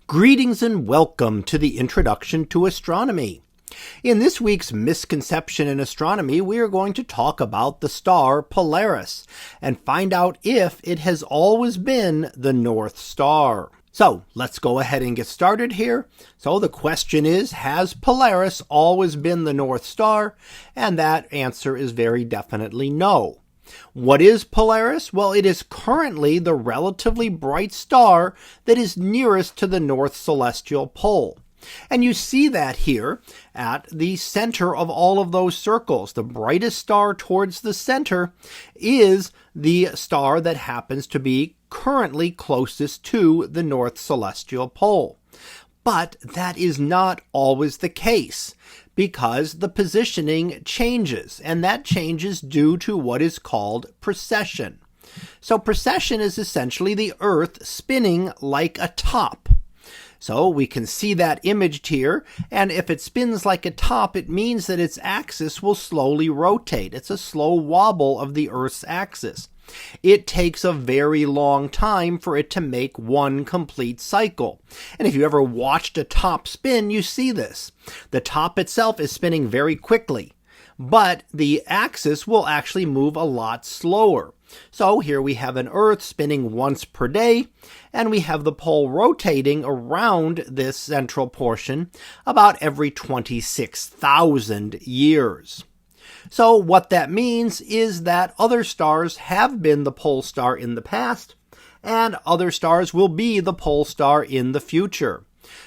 Greetings and welcome to the Introduction to Astronomy. In this week's Misconception in Astronomy, we are going to talk about the star Polaris and find out if it has always been the North Star. So let's go ahead and get started here. So the question is, has Polaris always been the North Star? And that answer is very definitely no. What is Polaris? Well, it is currently the relatively bright star that is nearest to the North Celestial Pole. And you see that here at the center of all of those circles. The brightest star towards the center is the star that happens to be currently closest to the North Celestial Pole. But that is not always the case, because the positioning changes, and that changes due to what is called precession. So precession is essentially the Earth spinning like a top. So we can see that imaged here, and if it spins like a top, it means that its axis will slowly rotate. It's a slow wobble of the Earth's axis. It takes a very long time for it to make one complete cycle. And if you ever watched a top spin, you see this. The top itself is spinning very quickly, but the axis will actually move a lot slower. So here we have an Earth spinning once per day, and we have the pole rotating around this central portion about every 26,000 years. So what that means is that other stars have been the pole star in the past, and other stars will be the pole star in the future.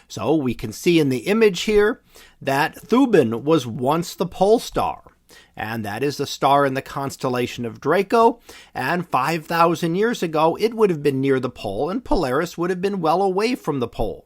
So we can see in the image here that Thuban was once the pole star, and that is the star in the constellation of Draco, and 5,000 years ago it would have been near the pole, and Polaris would have been well away from the pole.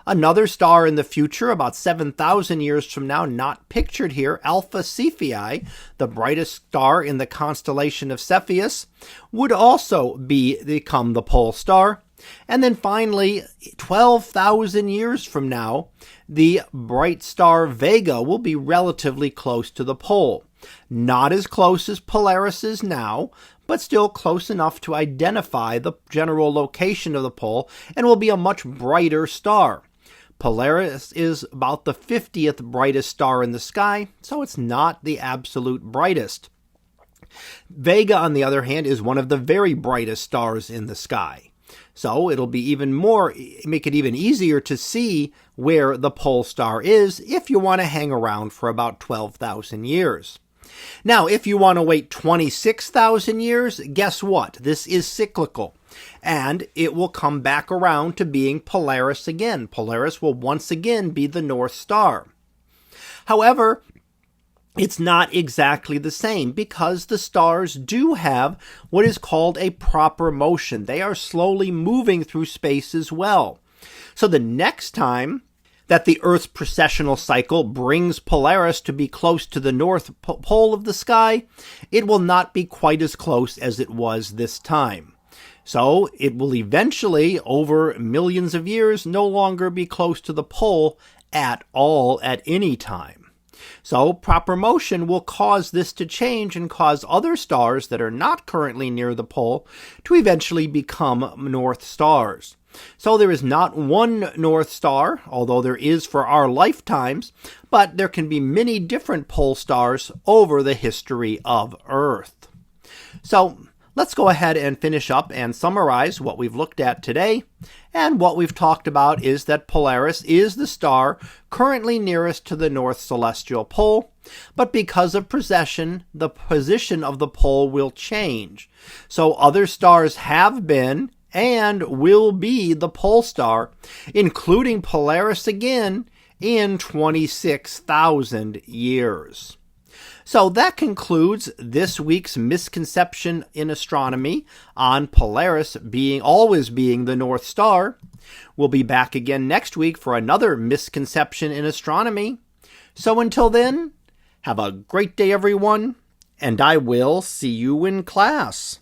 Another star in the future, about 7,000 years from now, not pictured here, Alpha Cephei, the brightest star in the constellation of Cepheus, would also become the pole star. And then finally, 12,000 years from now, the bright star Vega will be relatively close to the pole. Not as close as Polaris is now, but still close enough to identify the general location of the pole, and will be a much brighter star. Polaris is about the 50th brightest star in the sky, so it's not the absolute brightest. Vega, on the other hand, is one of the very brightest stars in the sky. So it'll be make it even easier to see where the pole star is if you want to hang around for about 12,000 years. Now, if you want to wait 26,000 years, guess what? This is cyclical, and it will come back around to being Polaris again. Polaris will once again be the North Star. However, it's not exactly the same, because the stars do have what is called a proper motion. They are slowly moving through space as well. So the next time that the Earth's processional cycle brings Polaris to be close to the north pole of the sky, it will not be quite as close as it was this time. So it will eventually, over millions of years, no longer be close to the pole at all at any time. So proper motion will cause this to change and cause other stars that are not currently near the pole to eventually become North Stars. So there is not one North Star, although there is for our lifetimes, but there can be many different pole stars over the history of Earth. So let's go ahead and finish up and summarize what we've looked at today. And what we've talked about is that Polaris is the star currently nearest to the North Celestial Pole, but because of precession, the position of the pole will change. So other stars have been and will be the pole star, including Polaris again in 26,000 years. So that concludes this week's Misconception in Astronomy on Polaris always being the North Star. We'll be back again next week for another Misconception in Astronomy. So until then, have a great day, everyone, and I will see you in class.